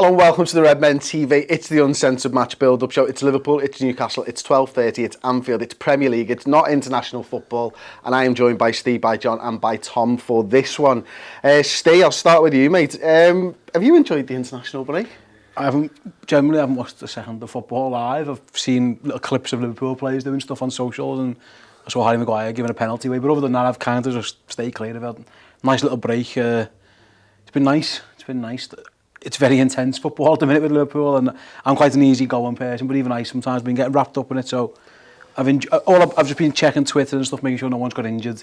Hello and welcome to the Redmen TV. It's the Uncensored match build-up show. It's Liverpool, it's Newcastle, it's 12:30, it's Anfield, it's Premier League, it's not international football. And I am joined by Steve, by John and by Tom for this one. Steve, I'll start with you, mate. Have you enjoyed the international break? I haven't watched a second of football live. I've seen little clips of Liverpool players doing stuff on socials, and I saw Harry Maguire giving a penalty away. But other than that, I've kind of just stayed clear of it. Nice little break. It's been nice. It's very intense football at the minute with Liverpool, and I'm quite an easy-going person, but even I sometimes been getting wrapped up in it. So I've just been checking Twitter and stuff, making sure no one's got injured.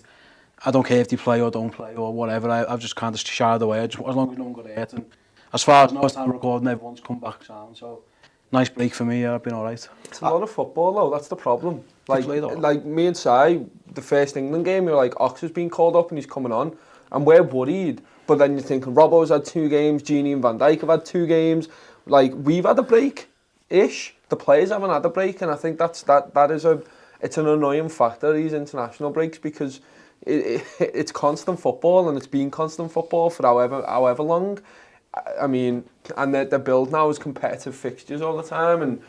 I don't care if they play or don't play or whatever. I've just kind of shied away. As long as no one got hurt. And as far as I know, it's time recording, everyone's come back sound. So nice break for me. I've been all right. It's a lot of football though. That's the problem. Like me and Si, the first England game, we were like, Ox has been called up and he's coming on, and we're worried. But then you're thinking, Robbo's had 2 games, Gini and Van Dijk have had 2 games. Like, we've had a break-ish. The players haven't had a break, and I think it's an annoying factor, these international breaks, because it's constant football, and it's been constant football for however long. I mean, and the build now is competitive fixtures all the time, and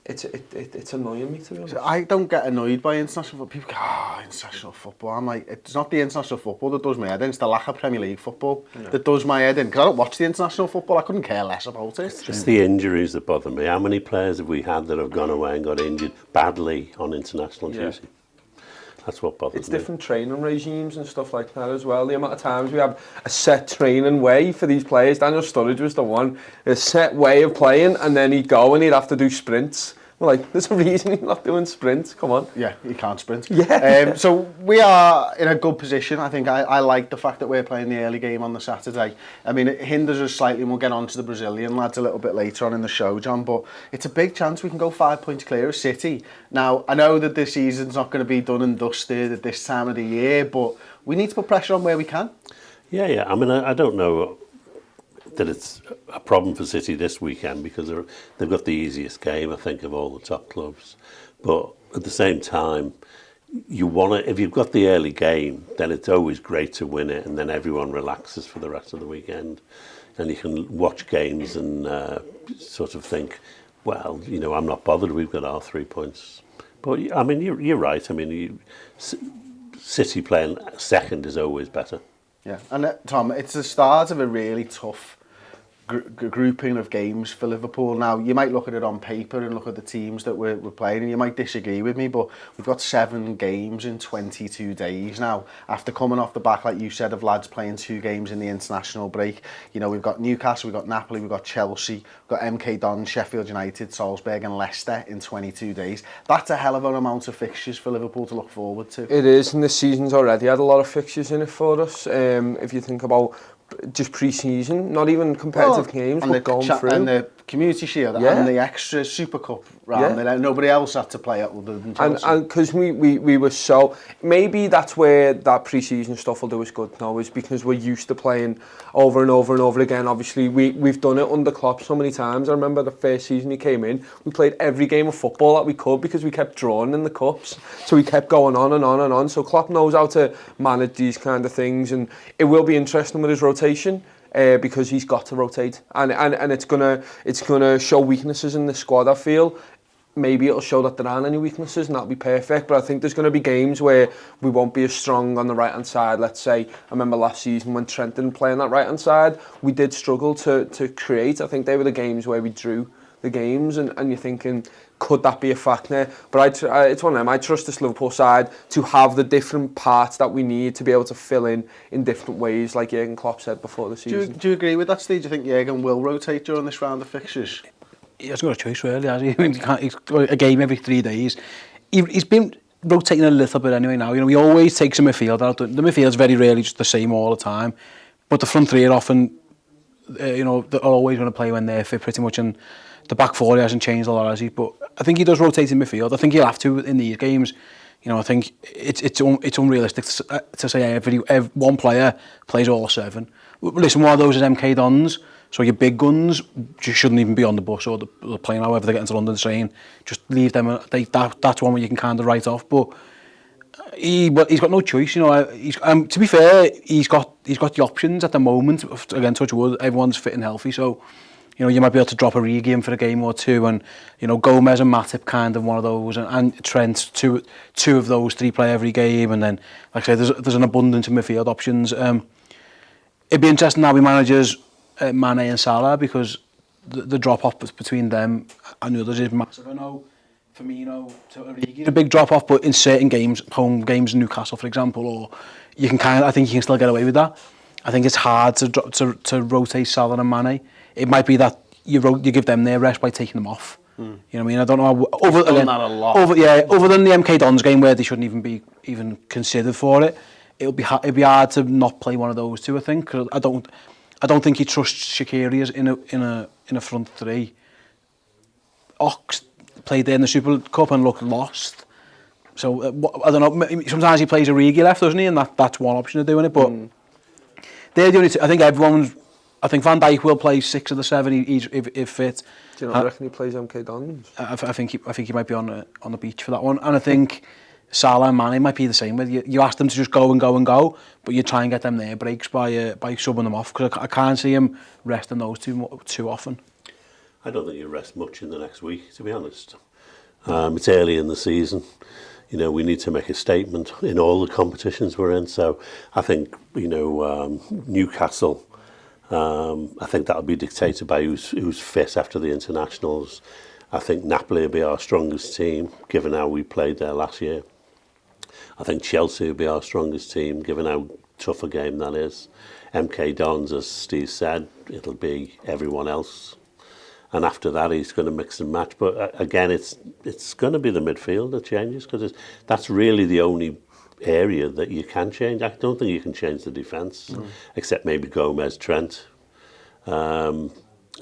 it's annoying me, to be honest. I don't get annoyed by international football. People go, international football. I'm like, it's not the international football that does my head in, it's the lack of Premier League football that does my head in. Because I don't watch the international football, I couldn't care less about it. It's the injuries that bother me. How many players have we had that have gone away and got injured badly on international duty? That's what bothers me. It's different training regimes and stuff like that as well. The amount of times we have a set training way for these players. Daniel Sturridge was the one. A set way of playing, and then he'd go and he'd have to do sprints. We're like, there's a reason he's not doing sprints. Come on. Yeah, he can't sprint. Yeah. So we are in a good position. I think I like the fact that we're playing the early game on the Saturday. I mean, it hinders us slightly, and we'll get on to the Brazilian lads a little bit later on in the show, John, but it's a big chance we can go 5 points clear of City. Now, I know that this season's not going to be done and dusted at this time of the year, but we need to put pressure on where we can. Yeah. I mean, I don't know that it's a problem for City this weekend because they've got the easiest game, I think, of all the top clubs. But at the same time, if you've got the early game, then it's always great to win it, and then everyone relaxes for the rest of the weekend. And you can watch games and sort of think, well, I'm not bothered, we've got our 3 points. But, I mean, you're right. I mean, City playing second is always better. Yeah, and Tom, it's the start of a really tough grouping of games for Liverpool. Now, you might look at it on paper and look at the teams that we're playing, and you might disagree with me, but we've got 7 games in 22 days now, after coming off the back, like you said, of lads playing 2 games in the international break. We've got Newcastle, we've got Napoli, we've got Chelsea, we've got MK Dons, Sheffield United, Salzburg and Leicester in 22 days. That's a hell of an amount of fixtures for Liverpool to look forward to. It is, and this season's already had a lot of fixtures in it for us. If you think about just pre-season, not even competitive games, but going through. And the Community Shield and the extra Super Cup round that nobody else had to play at other than Chelsea. And because we were so... Maybe that's where that pre-season stuff will do us good now, is because we're used to playing over and over and over again. Obviously, we've done it under Klopp so many times. I remember the first season he came in, we played every game of football that we could because we kept drawing in the cups. So we kept going on and on and on. So Klopp knows how to manage these kind of things, and it will be interesting with his rotation. Because he's got to rotate, and it's gonna show weaknesses in the squad. I feel maybe it'll show that there aren't any weaknesses, and that'll be perfect. But I think there's going to be games where we won't be as strong on the right hand side. Let's say, I remember last season when Trent didn't play on that right hand side, we did struggle to create. I think they were the games where we drew the games, and you're thinking, could that be a factor? But it's one of them. I trust this Liverpool side to have the different parts that we need to be able to fill in different ways, like Jurgen Klopp said before the season. Do you agree with that, Steve? Do you think Jurgen will rotate during this round of fixtures? He hasn't got a choice, really, has he? He's got a game every 3 days. He's been rotating a little bit anyway now. He always takes a midfield out. The midfield's very rarely just the same all the time. But the front three are often, they're always going to play when they're fit, pretty much, and the back four hasn't changed a lot, has he? But I think he does rotate in midfield. I think he'll have to in these games. I think it's unrealistic to say every one player plays all 7. Listen, one of those is MK Dons, so your big guns just shouldn't even be on the bus or the plane, however they get into London train. Just leave them. That's one where you can kind of write off. But he's got no choice, to be fair, he's got the options at the moment. Again, touch wood, everyone's fit and healthy, so You know, you might be able to drop Origi in for a game or two, and you know, Gomez and Matip kind of one of those, and Trent two of those three play every game, and then like I say, there's an abundance of midfield options. It'd be interesting how he manages Mane and Salah, because the drop off between them and the others is massive. I know Firmino to Origi, a big drop off, but in certain games, home games in Newcastle, for example, or you can I think you can still get away with that. I think it's hard to rotate Salah and Mane. It might be that you give them their rest by taking them off. You know what I mean? I don't know. Other than the MK Dons game where they shouldn't even be considered for it, it'd be hard to not play one of those two. I think. 'Cause I don't think he trusts Shaqiri in a front three. Ox played there in the Super Cup and looked lost. So I don't know. Sometimes he plays Origi left, doesn't he? And that's one option of doing it. But they're the only two. I think Van Dijk will play 6 of the 7 if fit. Do you not reckon he plays MK Dons? I think he might be on the beach for that one. And I think Salah and Mane might be the same. You ask them to just go and go and go, but you try and get them their breaks by subbing them off, because I can't see him resting those too often. I don't think you rest much in the next week, to be honest. It's early in the season. You know, we need to make a statement in all the competitions we're in. So I think, you know, Newcastle, I think that'll be dictated by who's fit after the internationals. I think Napoli will be our strongest team, given how we played there last year. I think Chelsea will be our strongest team, given how tough a game that is. MK Dons, as Steve said, it'll be everyone else. And after that, he's going to mix and match. But again, it's going to be the midfield that changes, because that's really the only area that you can change. I don't think you can change the defence, except maybe Gomez, Trent.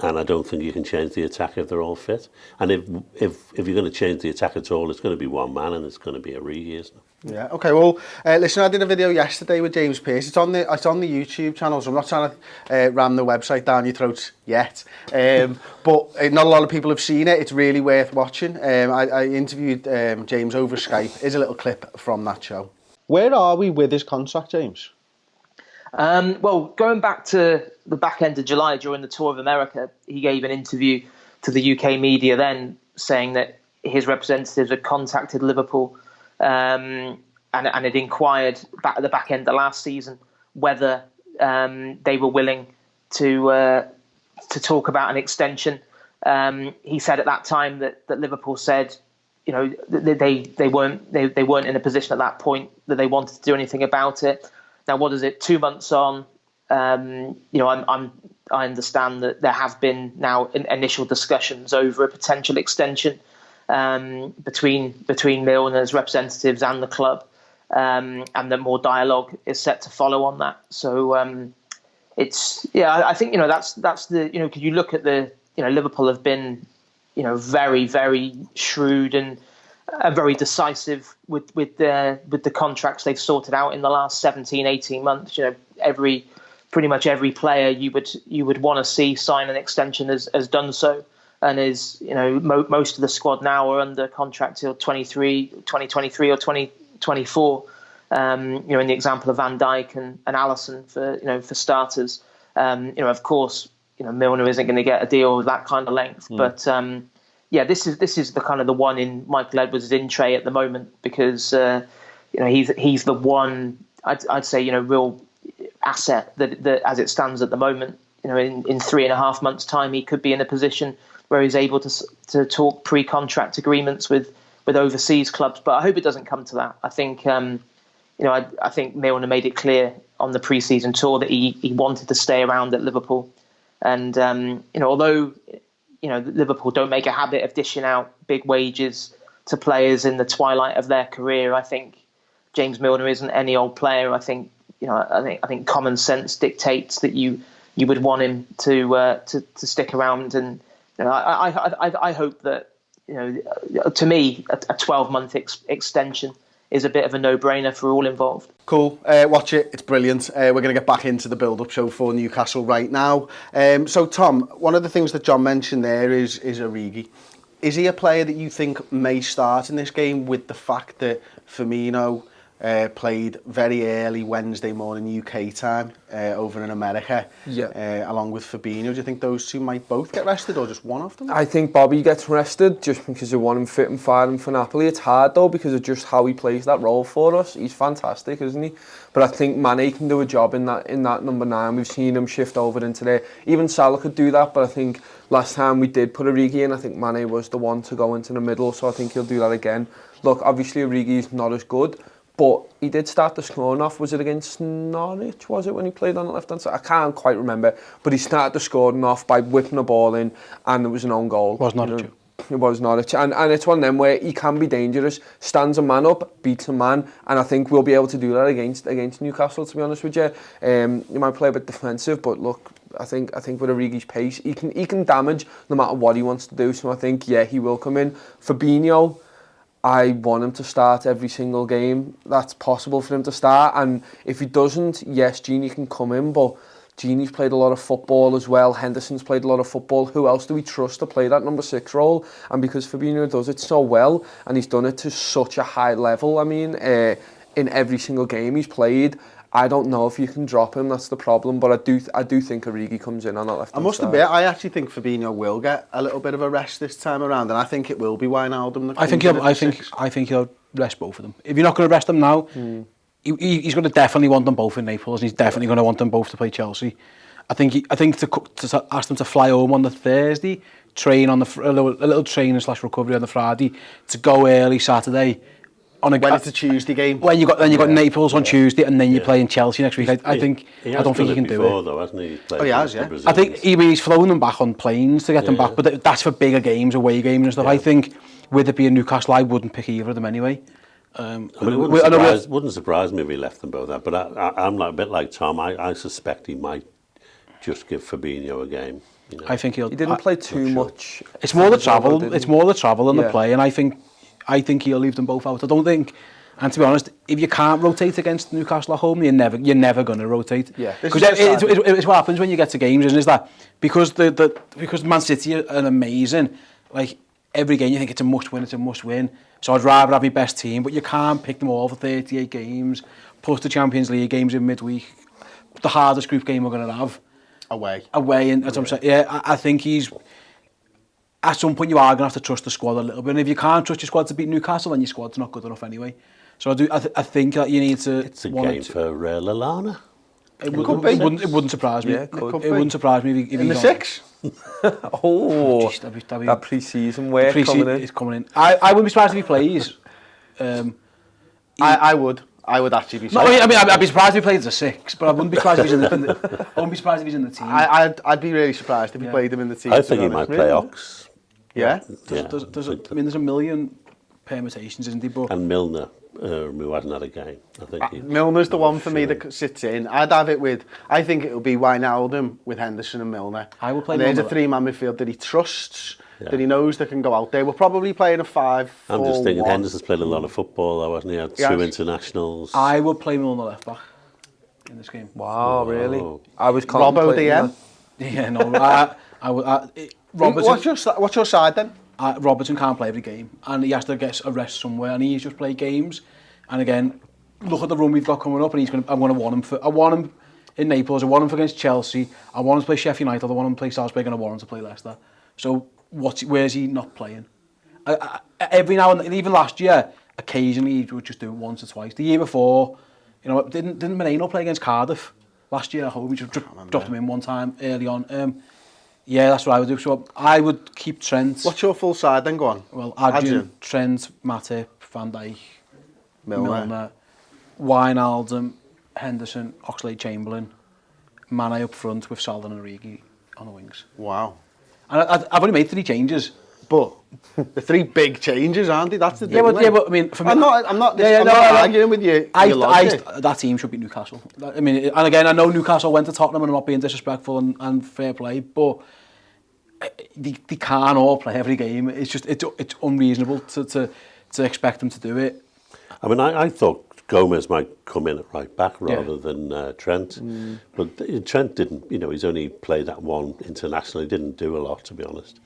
And I don't think you can change the attack if they're all fit. And if you're going to change the attack at all, it's going to be one man, and it's going to be Origi, isn't it? Yeah. Okay. Well, listen, I did a video yesterday with James Pearce. It's on the YouTube channel, so I'm not trying to ram the website down your throats yet. But not a lot of people have seen it. It's really worth watching. I interviewed James over Skype. Here's a little clip from that show. Where are we with his contract, James? Well, going back to the back end of July during the Tour of America, he gave an interview to the UK media then, saying that his representatives had contacted Liverpool and had inquired back at the back end of last season whether they were willing to talk about an extension. He said at that time that Liverpool said, you know, they weren't in a position at that point that they wanted to do anything about it. Now, what is it? 2 months on, you know, I understand that there have been now initial discussions over a potential extension between Milner's representatives and the club, and that more dialogue is set to follow on that. So I think, you know, that's the, you know, because you look at the, you know, Liverpool have been, you know, very, very shrewd and very decisive with the contracts they've sorted out in the last 17, 18 months. You know, pretty much every player you would want to see sign an extension has done so, and is, you know, most of the squad now are under contract till 2023 or 2024. You know, in the example of Van Dijk and Alisson for starters. You know, of course, you know, Milner isn't going to get a deal of that kind of length, but yeah, this is the kind of the one in Michael Edwards' in tray at the moment, because you know, he's the one I'd say, you know, real asset that as it stands at the moment. You know, in 3.5 months' time, he could be in a position where he's able to talk pre-contract agreements with overseas clubs. But I hope it doesn't come to that. I think you know, I think Milner made it clear on the pre-season tour that he wanted to stay around at Liverpool, and you know, although, you know, Liverpool don't make a habit of dishing out big wages to players in the twilight of their career, I think James Milner isn't any old player. I think, you know, I think common sense dictates that you would want him to stick around, and you know, I hope that, you know, to me a 12-month extension is a bit of a no-brainer for all involved. Cool. Watch it. It's brilliant. We're going to get back into the build-up show for Newcastle right now. So, Tom, one of the things that John mentioned there is Origi. Is he a player that you think may start in this game, with the fact that Firmino, played very early Wednesday morning UK time over in America, along with Fabinho. Do you think those two might both get rested, or just one of them? I think Bobby gets rested just because they want him fit and firing for Napoli. It's hard though because of just how he plays that role for us. He's fantastic, isn't he? But I think Mane can do a job in that number 9. We've seen him shift over into there. Even Salah could do that, but I think last time we did put Origi in, I think Mane was the one to go into the middle, so I think he'll do that again. Look, obviously Origi's not as good, but he did start the scoring off. Was it against Norwich, was it, when he played on the left-hand side? I can't quite remember. But he started the scoring off by whipping the ball in, and it was an own goal. It was Norwich. It was Norwich. And it's one of them where he can be dangerous, stands a man up, beats a man, and I think we'll be able to do that against Newcastle, to be honest with you. You might play a bit defensive, but look, I think with Origi's pace, he can damage no matter what he wants to do. So I think, yeah, he will come in. Fabinho, I want him to start every single game that's possible for him to start, and if he doesn't, yes, Gini can come in, but Gini's played a lot of football as well. Henderson's played a lot of football. Who else do we trust to play that number 6 role? And because Fabinho does it so well, and he's done it to such a high level, I mean, in every single game he's played, I don't know if you can drop him. That's the problem. But I do think Origi comes in on that left. I must admit, I actually think Fabinho will get a little bit of a rest this time around, and I think it will be Wijnaldum. I think he'll rest both of them. If you're not going to rest them now, he's going to definitely want them both in Naples, and he's definitely going to want them both to play Chelsea. I think to ask them to fly home on the Thursday, train on a little training / recovery on the Friday, to go early Saturday. When it's a Tuesday game. When you got Naples on Tuesday, and then you're playing Chelsea next week. I don't think he can do it. Though, hasn't he? He has, yeah. I think he's flown them back on planes to get them back, but that's for bigger games, away games and stuff. I think with it being Newcastle, I wouldn't pick either of them anyway. It wouldn't surprise me if he left them both out, but I'm a bit like Tom. I suspect he might just give Fabinho a game. You know? I think he didn't play too much. It's more the travel. It's more the travel than the play, and I think he'll leave them both out. I don't think, and to be honest, if you can't rotate against Newcastle at home, you're never going to rotate. Yeah, because it's what happens when you get to games, isn't it? That because because Man City are amazing, like every game you think it's a must win. So I'd rather have my best team, but you can't pick them all for 38 games, plus the Champions League games in midweek. The hardest group game we're going to have. Away, and that's what I'm saying. Yeah, I think he's. At some point, you are going to have to trust the squad a little bit. And if you can't trust your squad to beat Newcastle, then your squad's not good enough anyway. So I think that you need to. It's a game for Lallana. It wouldn't surprise me. Yeah, it wouldn't surprise me if in the 6. Oh, that pre-season work coming in. It's coming in. I wouldn't be surprised if he plays. I would. I would actually be surprised. No, I mean, I'd be surprised if he played as a 6, but I wouldn't be surprised if he's in the. I wouldn't be surprised if he's in the team. I'd be really surprised if he played him in the team. I think he might play Ox. Yeah. There's a million permutations, isn't he? But and Milner, who hasn't had a game. I think Milner's the one for me that sits in. I'd have it with. I think it'll be Wijnaldum with Henderson and Milner. I will play. And there's a 3-man midfield that he trusts. That he knows that can go out there. We're probably playing a 5-4-1. I'm just thinking Henderson's played a lot of football, though, hasn't he? Had 2 internationals. I would play Milner left back in this game. Wow, really? I was Robbo DM. Yeah, no. I would. Robertson. What's your side then? Robertson can't play every game, and he has to get a rest somewhere, and he's just played games. And again, look at the run we've got coming up, and I'm going to want him I want him in Naples. I want him against Chelsea. I want him to play Sheffield United. I want him to play Salzburg, and I want him to play Leicester. So. Where's he not playing? Every now and then, even last year, occasionally he would just do it once or twice. The year before, didn't Moreno play against Cardiff last year at home? He just dropped him in one time early on. Yeah, that's what I would do. So I would keep Trent. What's your full side then? Go on. Well, Adrian. Trent, Matip, Van Dijk, Milner, Wijnaldum, Henderson, Oxlade-Chamberlain, Mane up front with Salah and Origi on the wings. Wow. And I've only made 3 changes, but the 3 big changes, aren't they? That's the thing. Yeah, but I mean, for me, I'm not arguing with you. That team should beat Newcastle. I mean, and again, I know Newcastle went to Tottenham and I'm not being disrespectful and fair play, but they can't all play every game. It's just it's unreasonable to expect them to do it. I mean, I thought Gomez might come in at right back rather than Trent. But Trent didn't, he's only played that one international. He didn't do a lot, to be honest.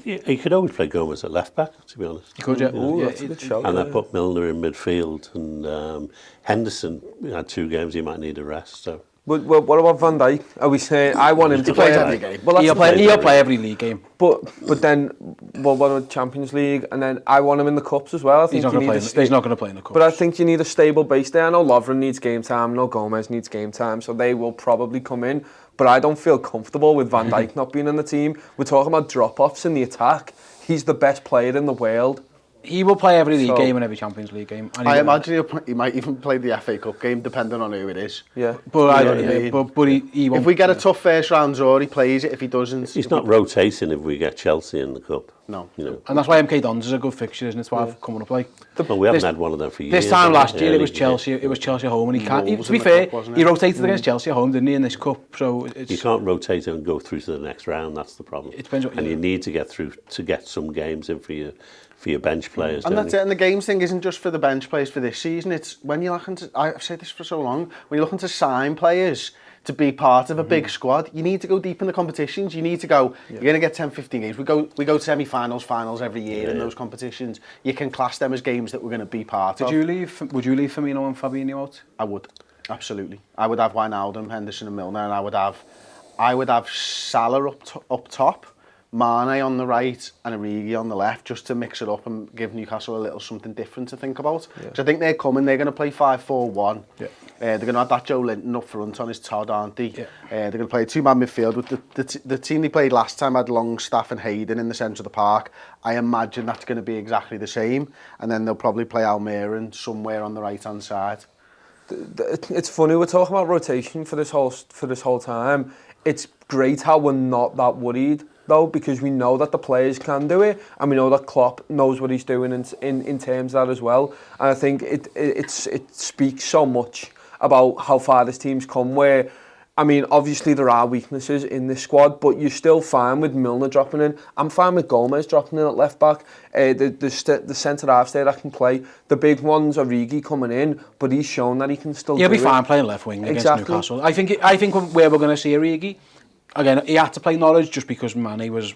He could always play Gomez at left back, to be honest. He could, yeah. Ooh, that's a good shout. And that put Milner in midfield, and Henderson had 2 games. He might need a rest. So. But what about Van Dijk? Are we saying I want him to play every game? Well, He'll play every league game. But then what about Champions League? And then I want him in the cups as well. I think He's not going to play in the cups. But I think you need a stable base there. I know Lovren needs game time. I know Gomez needs game time. So they will probably come in. But I don't feel comfortable with Van Dijk not being in the team. We're talking about drop-offs in the attack. He's the best player in the world. He will play every league game and every Champions League game. I imagine he might even play the FA Cup game, depending on who it is. Yeah. But he won't. If we get a tough first round draw, he plays it. If he doesn't... He's not rotating if we get Chelsea in the Cup. No. And that's why MK Dons is a good fixture, isn't it? It's why I've coming up like... Well, we haven't had one of them for years. This time last year, it was Chelsea at home, and he can't... To be fair, he rotated against Chelsea at home, didn't he, in this Cup? So it's... You can't rotate and go through to the next round, that's the problem. It depends what you need to get through to get some games in for your bench players. And that's it. And the games thing isn't just for the bench players for this season. It's when you're looking to... I've said this for so long. When you're looking to sign players to be part of a big squad, you need to go deep in the competitions. You need to go... You're going to get 10, 15 games. We go semi-finals, finals every year in those competitions. You can class them as games that we're going to be part of. Would you leave Firmino and Fabinho out? I would. Absolutely. I would have Wijnaldum, Henderson and Milner, and I would have Salah up top, Mane on the right and Origi on the left, just to mix it up and give Newcastle a little something different to think about. Because I think they're going to play 5-4-1. Yeah. They're going to have that Joe Linton up front on his Todd, aren't they? Yeah. They're going to play a 2-man midfield. With the team they played last time had Longstaff and Hayden in the centre of the park. I imagine that's going to be exactly the same. And then they'll probably play Almiron somewhere on the right-hand side. It's funny, we're talking about rotation for this whole time. It's great how we're not that worried, though, because we know that the players can do it, and we know that Klopp knows what he's doing in terms of that as well. And I think it speaks so much about how far this team's come, where, I mean, obviously there are weaknesses in this squad, but you're still fine with Milner dropping in. I'm fine with Gomez dropping in at left back. The centre-halves there that can play. The big ones are Origi coming in, but he's shown that he can still do it. He'll be fine playing left wing against Newcastle. I think where we're going to see Origi, again, he had to play Norwich just because Mane was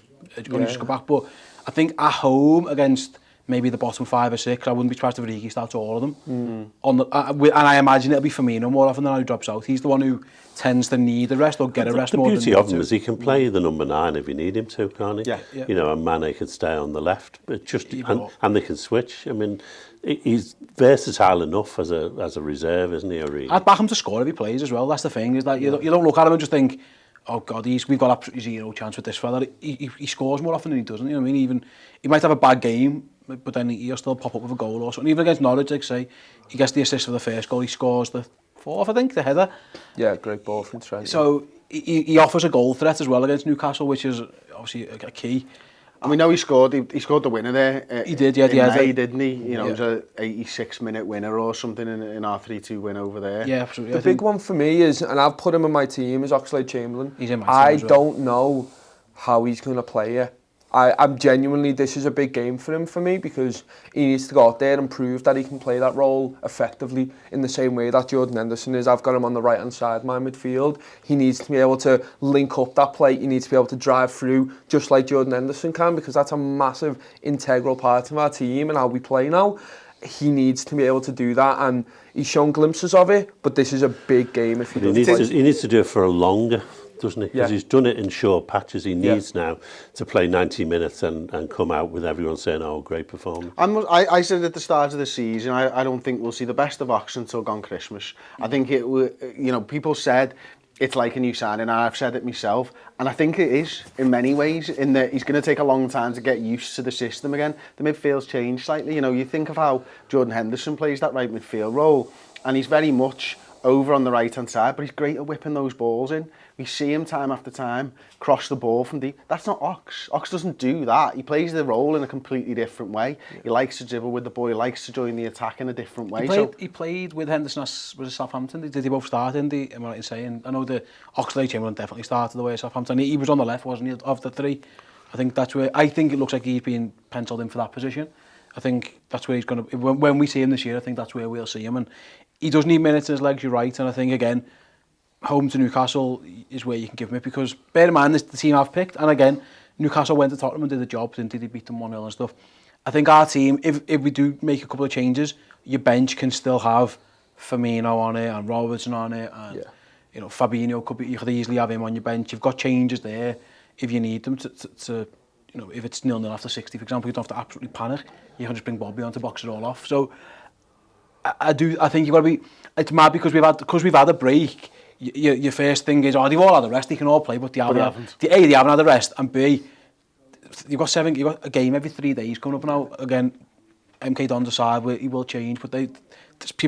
only just got back, but I think at home against maybe the bottom 5 or 6, I wouldn't be surprised if Origi starts all of them. And I imagine it'll be Firmino more often than he drops out. He's the one who tends to need the rest or get a rest more than the beauty of him is he can play the number 9 if you need him to, can't he? Yeah. You know, and Mane could stay on the left, but and they can switch. I mean, he's versatile enough as a reserve, isn't he? Origi? I'd back him to score if he plays as well. That's the thing, is that you don't look at him and just think, oh God, we've got absolutely zero chance with this fella. He scores more often than he doesn't. You know what I mean? He might have a bad game, but then he'll still pop up with a goal or something. Even against Norwich, like say, he gets the assist for the first goal, he scores the 4th, I think, the header. Yeah, great ball from Trent. So he offers a goal threat as well against Newcastle, which is obviously a key. And we know he scored the winner there. He did, yeah. In May, didn't he? You know, it was a 86-minute winner or something in our 3-2 win over there. Yeah, absolutely. The big one for me is, and I've put him in my team, is Oxlade-Chamberlain. He's in my team as well. don't know how he's going to play it. I'm genuinely, this is a big game for him, for me, because he needs to go out there and prove that he can play that role effectively in the same way that Jordan Henderson is. I've got him on the right-hand side of my midfield. He needs to be able to link up that play. He needs to be able to drive through just like Jordan Henderson can, because that's a massive integral part of our team and how we play now. He needs to be able to do that, and he's shown glimpses of it, but this is a big game if he does. He needs to do it for a longer, doesn't he? Because he's done it in short patches. He needs now to play 90 minutes and come out with everyone saying, oh, great performance. I said at the start of the season, I don't think we'll see the best of Ox until gone Christmas. I think people said it's like a new signing, and I've said it myself, and I think it is in many ways, in that he's going to take a long time to get used to the system again. The midfield's changed slightly. You know, you think of how Jordan Henderson plays that right midfield role, and he's very much over on the right-hand side, but he's great at whipping those balls in. We see him time after time cross the ball from deep. That's not Ox. Ox doesn't do that. He plays the role in a completely different way. He likes to dribble with the ball. He likes to join the attack in a different way. He played with Henderson was Southampton. Did they both start in the? Am I right in saying? I know the Oxlade-Chamberlain definitely started the way of Southampton. He was on the left, wasn't he? Of the three, I think that's where. I think it looks like he's been penciled in for that position. I think that's where he's going to. When we see him this year, I think that's where we'll see him. And he does need minutes in his legs. You're right, and I think again, home to Newcastle is where you can give him it, because bear in mind this the team I've picked, and again, Newcastle went to Tottenham and did the job, didn't they? They beat them 1-0 and stuff. I think our team, if we do make a couple of changes, your bench can still have Firmino on it and Robertson on it, and you know, Fabinho you could easily have him on your bench. You've got changes there if you need them to you know, if it's 0-0 after 60, for example, you don't have to absolutely panic. You can just bring Bobby on to box it all off. So I think you've got to be. It's mad because we've had a break. Your first thing is, they've all had a rest. They can all play, but they haven't. They haven't had a rest, and B, you've got a game every 3 days coming up now. Again, MK Don's aside, he will change, but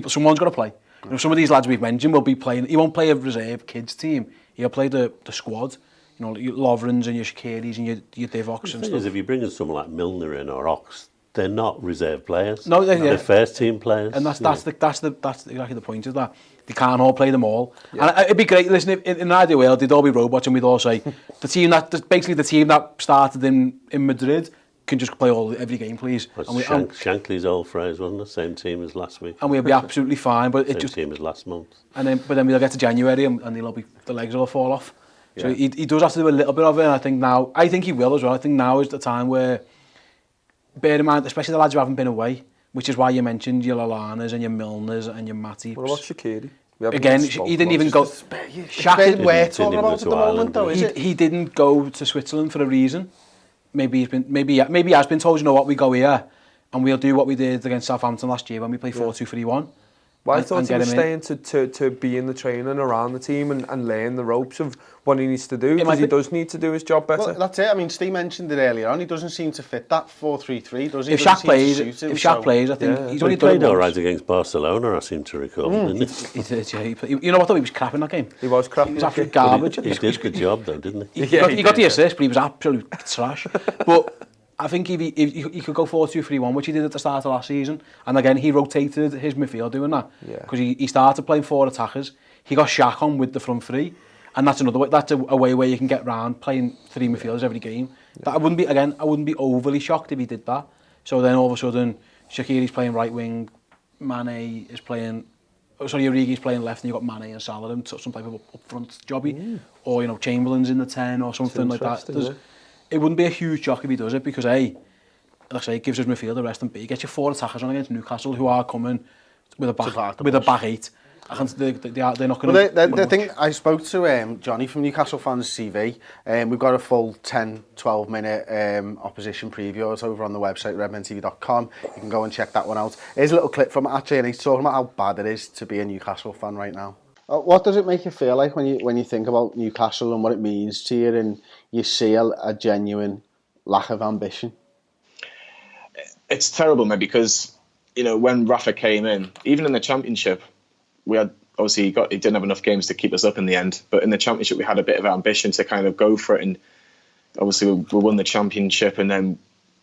someone's got to play. You know, some of these lads we've mentioned will be playing. He won't play a reserve kids team. He'll play the squad. You know, your Lovrens and your Shakiris and your Divox and stuff. If you're bringing someone like Milner in or Ox, they're not reserve players. No, they're first team players. And that's exactly the point of that. They can't all play them all. Yeah. And it'd be great. Listen, in an ideal world, they'd all be robots, and we'd all say the team that started in Madrid can just play every game, please. Shankly's old phrase, wasn't it? Same team as last week. And we'll be absolutely fine. But same team as last month. But then we'll get to January and the legs will fall off. So he does have to do a little bit of it, and I think he will as well. I think now is the time where, bear in mind, especially the lads who haven't been away, which is why you mentioned your Lallana's and your Milner's and your Matty. What about Shaqiri? Again, he didn't even go. Shaq, we're talking about at the moment, though, is it? He didn't go to Switzerland for a reason. Maybe he has been told, you know what, we go here and we'll do what we did against Southampton last year when we played 4-2-3-1. Well, I thought he was staying to be in the training around the team and learn the ropes of what he needs to do, because he does need to do his job better. Well, that's it. I mean, Steve mentioned it earlier on. He doesn't seem to fit that 4-3-3, does he? If Shaq plays, I think he's only played all right against Barcelona, I seem to recall, didn't he? He did, you know what, though, he was crap in that game. He was crap. He was absolute garbage. He did the job, though, didn't he? He got the assist, but he was absolute trash. But I think if he could go 4-2-3-1, which he did at the start of last season, and again he rotated his midfield doing that, because he started playing 4 attackers. He got Shaq on with the front 3, and that's another way. That's a way where you can get round playing 3 midfielders every game. But I wouldn't be overly shocked if he did that. So then all of a sudden, Shaqiri's playing right wing, Mane is playing. Origi's playing left, and you've got Mane and Salah and some type of up front jobby, or you know, Chamberlain's in the 10 or something like that. It wouldn't be a huge shock if he does it, because A, like I say, it gives his midfield a rest, and B, gets you 4 attackers on against Newcastle, who are coming with a back 8. They're not going to... The thing, I spoke to Johnny from Newcastle Fans TV. We've got a full 10-12 minute opposition preview. It's over on the website, redmentv.com. You can go and check that one out. Here's a little clip from it, actually, and he's talking about how bad it is to be a Newcastle fan right now. What does it make you feel like when you think about Newcastle and what it means to you, and you see a genuine lack of ambition? It's terrible, mate, because you know, when Rafa came in, even in the Championship, we had obviously he didn't have enough games to keep us up in the end, but in the Championship we had a bit of ambition to kind of go for it, and obviously we won the Championship, and then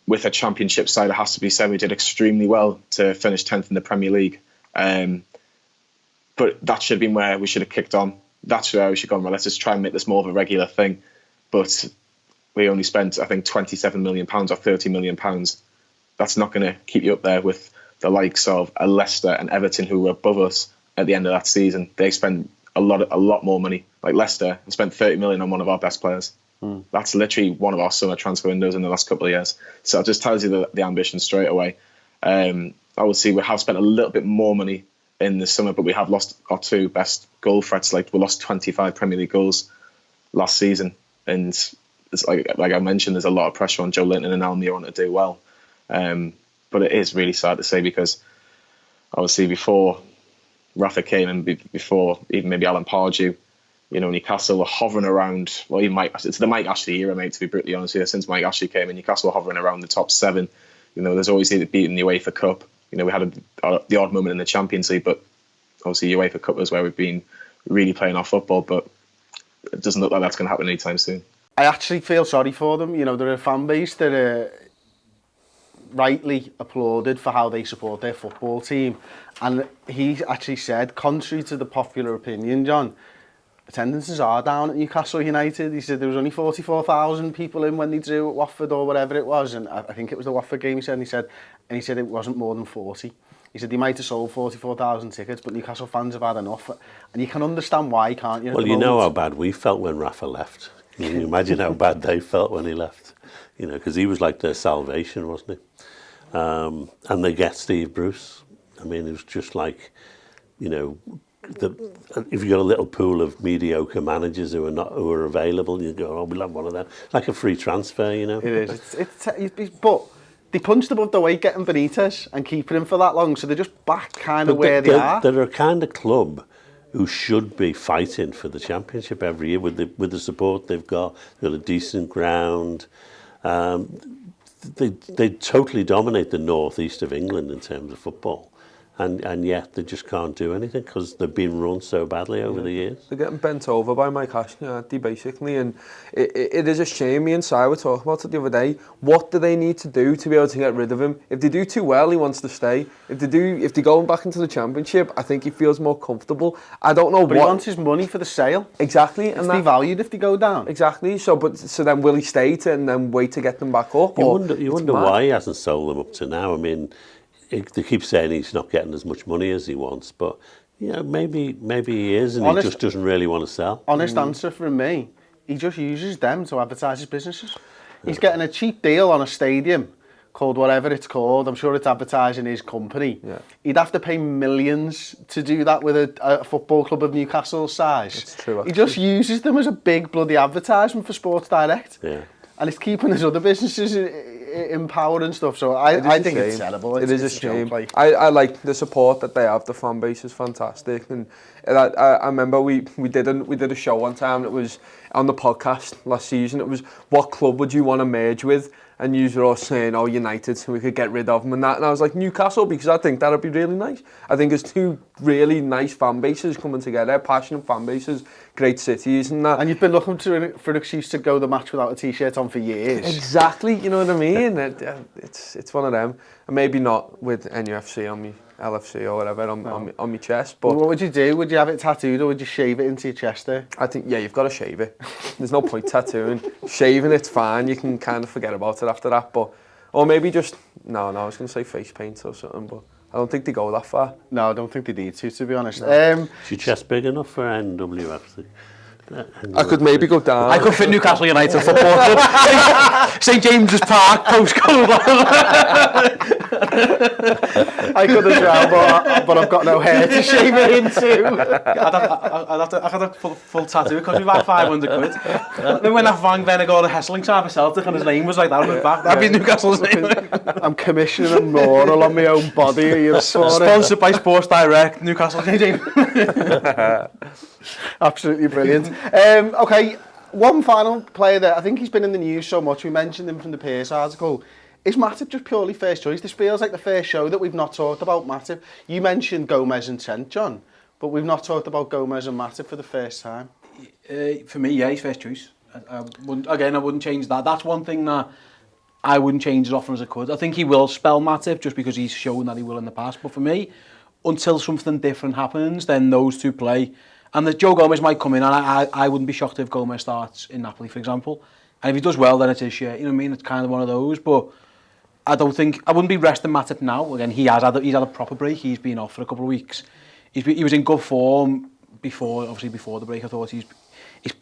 with a Championship side, it has to be said, we did extremely well to finish 10th in the Premier League. But that should have been where we should have kicked on. That's where we should have gone, well, let's just try and make this more of a regular thing. But we only spent, I think, £27 million or £30 million. That's not going to keep you up there with the likes of Leicester and Everton, who were above us at the end of that season. They spent a lot more money. Like Leicester spent 30 million on one of our best players. That's literally one of our summer transfer windows in the last couple of years. So it just tells you the ambition straight away. I would say we have spent a little bit more money in the summer, but we have lost our 2 best goal threats. Like, we lost 25 Premier League goals last season, and it's like I mentioned, there's a lot of pressure on Joe Linton and Almiron to do well. But it is really sad to say, because obviously before Rafa came and before even maybe Alan Pardew, you know, Newcastle were hovering around. Well, even it's the Mike Ashley era, mate. To be brutally honest with you, since Mike Ashley came in, Newcastle were hovering around the top 7. You know, there's always either beating the UEFA Cup. You know, we had the odd moment in the Champions League, but obviously UEFA Cup is where we've been really playing our football, but it doesn't look like that's going to happen anytime soon. I actually feel sorry for them. You know, they're a fan base that are rightly applauded for how they support their football team. And he actually said, contrary to the popular opinion, John, attendances are down at Newcastle United. He said there was only 44,000 people in when they drew at Watford or whatever it was, and I think it was the Watford game. He said it wasn't more than 40. He said they might have sold 44,000 tickets, but Newcastle fans have had enough, and you can understand why, can't you? Well, you know how bad we felt when Rafa left. Can you imagine how bad they felt when he left? You know, because he was like their salvation, wasn't he? And they get Steve Bruce. I mean, it was just like, you know, if you got a little pool of mediocre managers who are available, you go, oh, we'll have one of them. Like a free transfer, you know. It is. But they punched above the weight getting Benitez and keeping him for that long, so they're just back kind of where they are. They're a kind of club who should be fighting for the championship every year with the support they've got. They've got a decent ground. They totally dominate the northeast of England in terms of football. And yet they just can't do anything because they've been run so badly over the years. They're getting bent over by Mike Ashley, aren't they, basically? And it is a shame. Me and Si were talking about it the other day. What do they need to do to be able to get rid of him? If they do too well, he wants to stay. If they go back into the Championship, I think he feels more comfortable. I don't know but he wants his money for the sale. Exactly. It's devalued if they go down. Exactly. So then will he stay and then wait to get them back up? You wonder why he hasn't sold them up to now. I mean, they keep saying he's not getting as much money as he wants, but you know, maybe he is, and he just doesn't really want to sell. Honest answer from me, he just uses them to advertise his businesses. He's getting a cheap deal on a stadium called whatever it's called. I'm sure it's advertising his company. Yeah. He'd have to pay millions to do that with a football club of Newcastle size. It's true. Actually. He just uses them as a big bloody advertisement for Sports Direct. Yeah. And it's keeping his other businesses in power and stuff. So I think it's terrible. It is a shame. I like the support that they have. The fan base is fantastic. And I remember we did a show one time that was on the podcast last season. It was, what club would you want to merge with? And you were all saying, oh, United, so we could get rid of them and that. And I was like, Newcastle, because I think that would be really nice. I think it's two really nice fan bases coming together, passionate fan bases, great cities and that. And you've been looking for an excuse to go the match without a T-shirt on for years. Exactly, you know what I mean? It's one of them. And maybe not with NUFC on me, LFC or whatever on my chest. But what would you do? Would you have it tattooed or would you shave it into your chest there? I think, yeah, you've got to shave it. There's no point tattooing. Shaving it's fine, you can kind of forget about it after that. But or maybe just, no, I was going to say face paint or something, but I don't think they go that far. No, I don't think they need to be honest. No. Is your chest big enough for NWFC? I could maybe go down. I could fit Newcastle United Football Club. St James's Park postcode. I could as well, but I've got no hair to shave it into. I'd have a full tattoo. It cost me about 500 quid. Then when that Van Venegor Hesseling signed for Celtic and his name was like that on his back, that'd be Newcastle's name. I'm commissioning a mural on my own body. Sponsored by Sports Direct, Newcastle St James. Absolutely brilliant. Okay, one final player that I think he's been in the news so much. We mentioned him from the Pierce article. Is Matip just purely first choice? This feels like the first show that we've not talked about Matip. You mentioned Gomez and Trent, John, but we've not talked about Gomez and Matip for the first time. For me, yeah, he's first choice. I wouldn't change that. That's one thing that I wouldn't change as often as I could. I think he will spell Matip just because he's shown that he will in the past. But for me, until something different happens, then those two play. And the Joe Gomez might come in, and I wouldn't be shocked if Gomez starts in Napoli, for example. And if he does well, then it's his share. You know what I mean? It's kind of one of those. But I wouldn't be resting Matip now. Again, he's had a proper break. He's been off for a couple of weeks. He was in good form before the break. I thought he's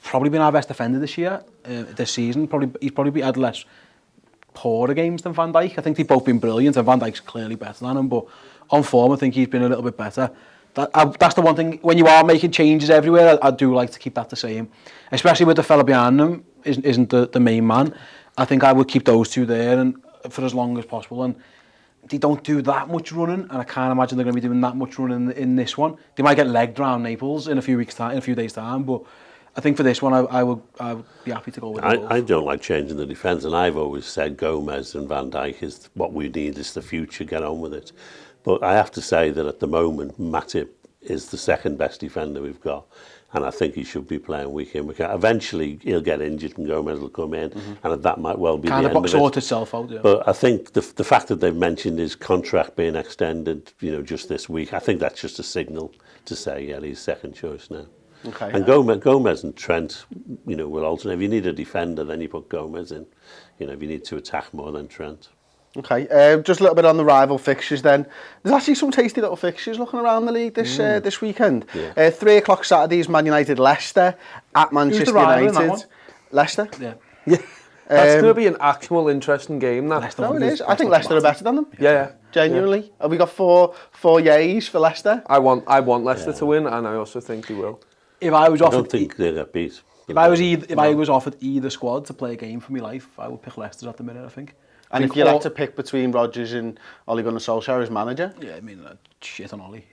probably been our best defender this year, this season. He's probably had less poorer games than Van Dijk. I think they've both been brilliant, and Van Dijk's clearly better than him. But on form, I think he's been a little bit better. That's the one thing, when you are making changes everywhere, I do like to keep that the same. Especially with the fella behind them, isn't the main man. I think I would keep those two there and for as long as possible. And they don't do that much running, and I can't imagine they're going to be doing that much running in this one. They might get legged around Naples in a few days' time, but I think for this one, I would be happy to go with it. I don't like changing the defence, and I've always said Gomez and Van Dijk is what we need, is the future, get on with it. But I have to say that at the moment, Matip is the second best defender we've got. And I think he should be playing week in, week out. Eventually, he'll get injured and Gomez will come in, and that might well be the end of it. Kind of sort itself out, yeah. But I think the fact that they've mentioned his contract being extended, just this week, I think that's just a signal to say, yeah, he's second choice now. Okay. And Gomez and Trent, will alternate. If you need a defender, then you put Gomez in. If you need to attack more than Trent. Okay, just a little bit on the rival fixtures then. There's actually some tasty little fixtures looking around the league this weekend. Yeah. 3 o'clock Saturday is Man United Leicester at Manchester United. Leicester. Yeah. That's going to be an actual interesting game. That. Leicester No, it is. I think Leicester are better than them. Yeah. Genuinely. Have we got four yays for Leicester? I want Leicester to win, and I also think they will. If I was I offered, don't think they get beat. if I was offered either squad to play a game for my life, I would pick Leicester at the minute. I think. And if you had to pick between Rodgers and Ole Gunnar Solskjaer as manager? Yeah, I mean, shit on Ollie.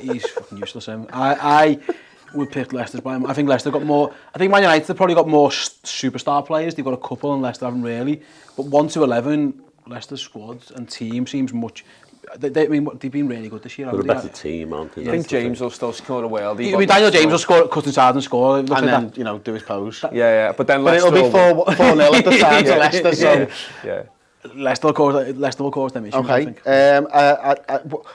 He's fucking useless. I would pick Leicester's by him. I think Leicester got more. I think Man United have probably got more superstar players. They've got a couple, and Leicester haven't really. But 1 to 11, Leicester's squad and team seems much. I mean, they've been really good this year. They're a better team, aren't they? I think James will still score a worldie. I mean, Daniel James will score, cut inside and score. And then, you know, do his pose. Yeah, but then But Leicester it'll be 4-0 at the time to Leicester, so... Yeah. Leicester will cause them issues, Okay. I think.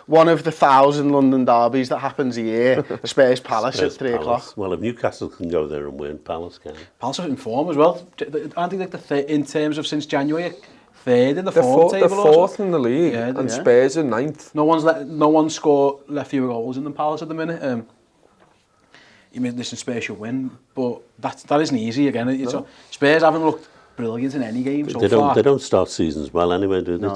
One of the 1,000 London derbies that happens a year, Spurs Palace at 3 o'clock. Well, if Newcastle can go there and win, Palace can. Palace are in form as well. Aren't they like in terms of since January, third in the form table? They're fourth in the league, Yeah, and Spurs are ninth. No one's scored left fewer goals in than Palace at the minute. You mean, listen, Spurs should win, but that isn't easy again. Spurs haven't looked brilliant in any game so far. They don't start seasons well anyway, do they?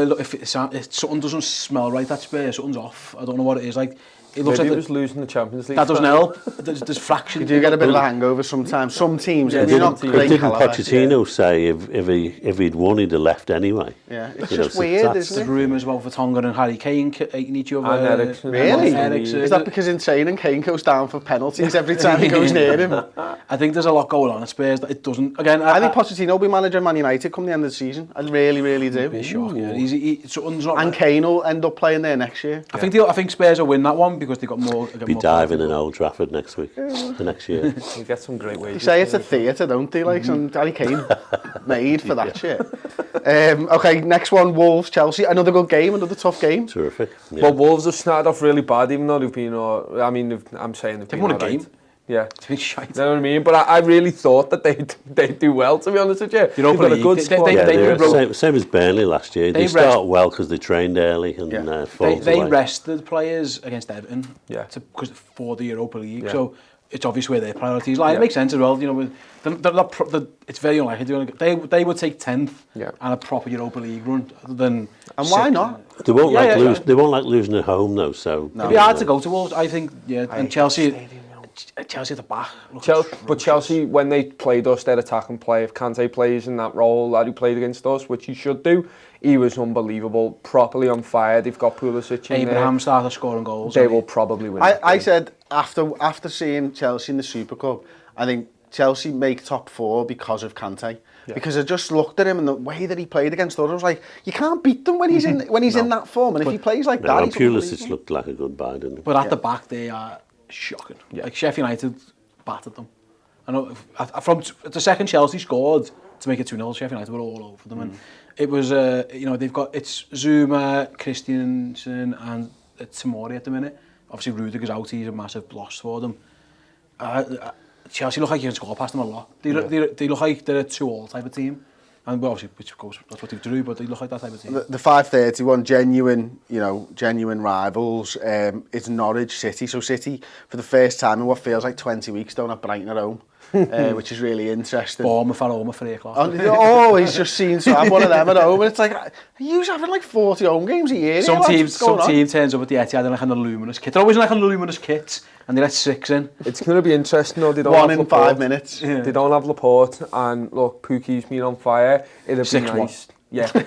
Look, if something doesn't smell right at Spurs, something's off. I don't know what it is. Like, it looks Maybe like he was losing the Champions League. that doesn't help. There's fractions. You do get a bit of a hangover sometimes. Some teams, Yeah, they're not didn't great Didn't caliber. Pochettino say if he'd won, he'd have left anyway? Yeah, it's You know, just so weird, that's- isn't There's it? rumours about Vertonghen and Harry Kane hating each other. And Eriksen. Really? Eriksen. Is that because Insane and Kane goes down for penalties every time he goes near him? I think there's a lot going on at Spurs that it doesn't. Again, I think Pochettino will be manager of Man United come the end of the season. I really, really do. be shocked. Yeah. Something's not And right. Kane will end up playing there next year. I think Spurs will win that one because they got more. Be diving in Old Trafford next week, the next year. You get some great wages. They say it's a theatre, don't they? Like some Harry Kane made for that shit. Okay, next one, Wolves, Chelsea. Another good game, another tough game. Terrific. Yeah. Well, Wolves have started off really bad, even though they've been. I'm saying they've been won a alright. game. Yeah. It's been shite. You know what I mean? But I really thought that they'd do well, to be honest with you. Europa They've got a League, good they- squad. they- Yeah, they they're broke- same as Burnley last year. They They start well because they trained early and They falls away. rested players against Everton. Yeah. Because for the Europa League, Yeah. so it's obvious where their priorities lie. Yeah. It makes sense as well. You know, it's very unlikely they would take 10th Yeah. and a proper Europa League run than. And why sixth. not? They won't Yeah, like yeah, lose. yeah. They won't like losing at home though. So It'd be hard to go to Wolves, I think. Yeah, and Chelsea at the back. But Chelsea, when they played us, their attacking play, if Kante plays in that role that he played against us, which he should do, he was unbelievable, properly on fire. They've got Pulisic in Abraham started scoring goals. there. They will probably win. I said after seeing Chelsea in the Super Cup, I think Chelsea make top 4 because of Kante. Yeah. Because I just looked at him and the way that he played against us, I was like, you can't beat them when he's in in that form. And if he plays like that, he's Pulisic unbelievable. looked like a good buy, didn't he? But at the back, they are shocking. Yeah. Like Sheffield United battered them. I know from the second Chelsea scored to make it 2-0, Sheffield United were all over them. And it was, they've got, it's Zuma, Christensen and Tomori at the minute. Obviously Rudiger's out, he's a massive loss for them. Chelsea look like you can score past them a lot. They look like they're a 2-all type of team. And well, obviously, which of course, that's what they do, but they look like that type of team. The 5:30 genuine rivals is Norwich City. So City, for the first time in what feels like 20 weeks, don't have Brighton at home, which is really interesting. Bournemouth at home at 3 o'clock. And you always just seem to have one of them at home, and it's like, are you having like 40 home games a year? Some team turns up at the Etihad in like a luminous kit. They're always in like a luminous kit, and they let 6 in. It's going to be interesting, though. They don't One have in Laporte. 5 minutes. Yeah. They don't have Laporte, and look, Pukki's been on fire. It'd be 6-1. nice. Yeah. Yeah.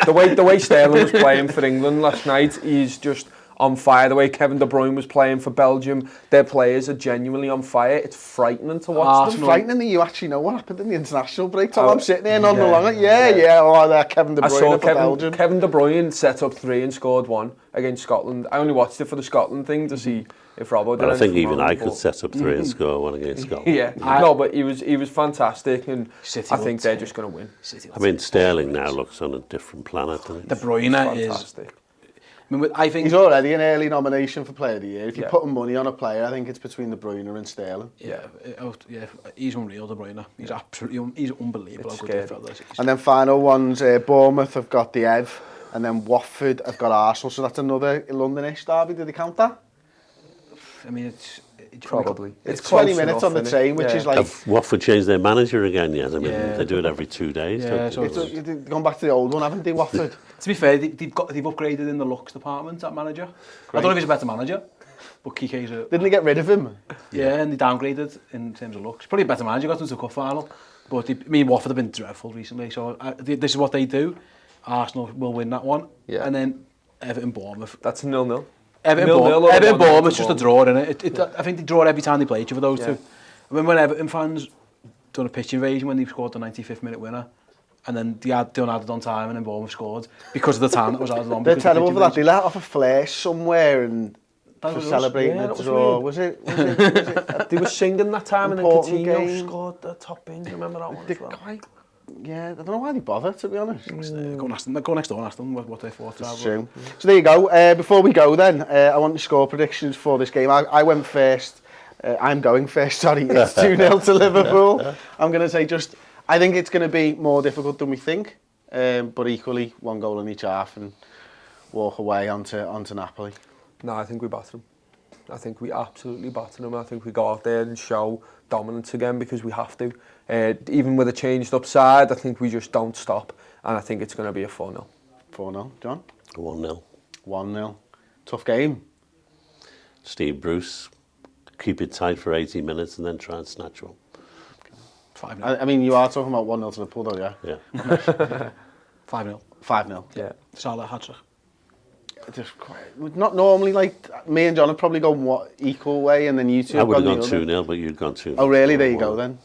The way Sterling was playing for England last night, he's just on fire. The way Kevin De Bruyne was playing for Belgium, their players are genuinely on fire. It's frightening to watch It's them. frightening that you actually know what happened in the international break. Tom, I'm sitting here on the long. Kevin De I Bruyne saw for Belgium. Kevin De Bruyne set up 3 and scored 1 against Scotland. I only watched it for the Scotland thing to see if Robbo did But I think anything even wrong, I could but- set up 3 and score 1 against Scotland. Yeah, no, but he was fantastic, and City I think will they're take- just going to win. I mean, Sterling now looks on a different planet, doesn't De he? Bruyne is. Fantastic. I think. He's already an early nomination for Player of the Year. If you're Yeah. putting money on a player, I think it's between De Bruyne and Sterling. Yeah, he's unreal, De Bruyne. He's absolutely, he's unbelievable It's how good scary. he is. And then final ones, Bournemouth have got the Ev, and then Watford have got Arsenal. So that's another Londonish derby. Did they count that? I mean, Probably. It's 20 close minutes enough, on the innit? train, which is like... Have Watford changed their manager again yet? I mean, Yeah. they do it every 2 days. Yeah, don't so they? They've gone back to the old one, haven't they, Watford? To be fair, they've upgraded in the looks department, that manager. I don't know if he's a better manager, but Kike's a... Didn't they get rid of him? Yeah, and they downgraded in terms of looks. Probably a better manager, got them to the cup final. But Watford have been dreadful recently, so this is what they do. Arsenal will win that one. Yeah. And then Everton Bournemouth. That's 0-0. Everton 0-0 Bournemouth, or 1-0 it's just a draw, isn't it? I think they draw every time they play each other, those Yeah. two. I mean, when Everton fans done a pitch invasion when they scored the 95th minute winner, and then they had done added on time, and then Bournemouth scored because of the time that was added on. They're because of the terrible pitch for that. They invasion. let off a flare somewhere and That for was us. celebrating Yeah, the that was draw. weird. Was it? They were singing that time and then Important Coutinho game. scored the top bin. Do you remember that one as well? Yeah, I don't know why they bother, to be honest. Go next door and ask them what their thoughts are. It's true. So there you go. Before we go then, I want the score predictions for this game. I went first. I'm going first, sorry. It's 2-0 to Liverpool. I'm going to say I think it's going to be more difficult than we think, but equally, 1 goal in each half and walk away onto Napoli. No, I think we batter them. I think we absolutely batter them. I think we go out there and show dominance again because we have to. Even with a changed up side, I think we just don't stop. And I think it's going to be a 4-0. 4-0. John? 1-0. 1-0. Tough game. Steve Bruce, keep it tight for 80 minutes and then try and snatch one. 5-0. I mean, you are talking about 1-0 to Liverpool, though, yeah? Yeah. 5-0. 5-0. Yeah. Salah hat-trick. Just not normally, like, me and John have probably gone equal way, and then you two I have would have gone gone the other. 2-0, but you'd gone 2-0. Oh, really? There you go, then.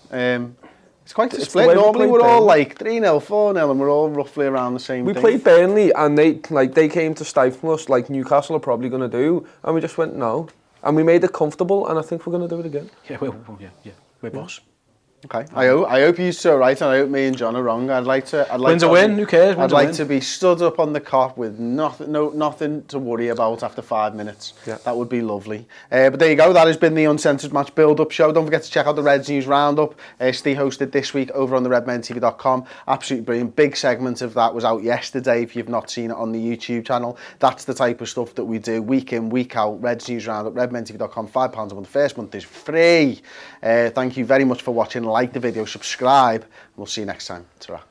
It's quite a It's the split. way we Normally, played we're all Burnley. like 3-0, 4-0, and we're all roughly around the same We thing. played Burnley and they came to stifle us like Newcastle are probably going to do. And we just went, no. And we made it comfortable and I think we're going to do it again. Yeah, we're boss. Okay. I hope you two are right, and I hope me and John are wrong. I'd like Win's to a win, who cares? I'd Win's a like win. to be stood up on the cop with nothing to worry about after 5 minutes. Yeah. That would be lovely. But there you go. That has been the Uncensored Match Build-Up Show. Don't forget to check out the Reds News Roundup. Steve hosted this week over on the redmentv.com. Absolutely brilliant. Big segment of that was out yesterday if you've not seen it on the YouTube channel. That's the type of stuff that we do week in, week out. Reds News Roundup, redmentv.com, £5 a month. First month is free. Thank you very much for watching. Like the video, subscribe. We'll see you next time. Ta-ra.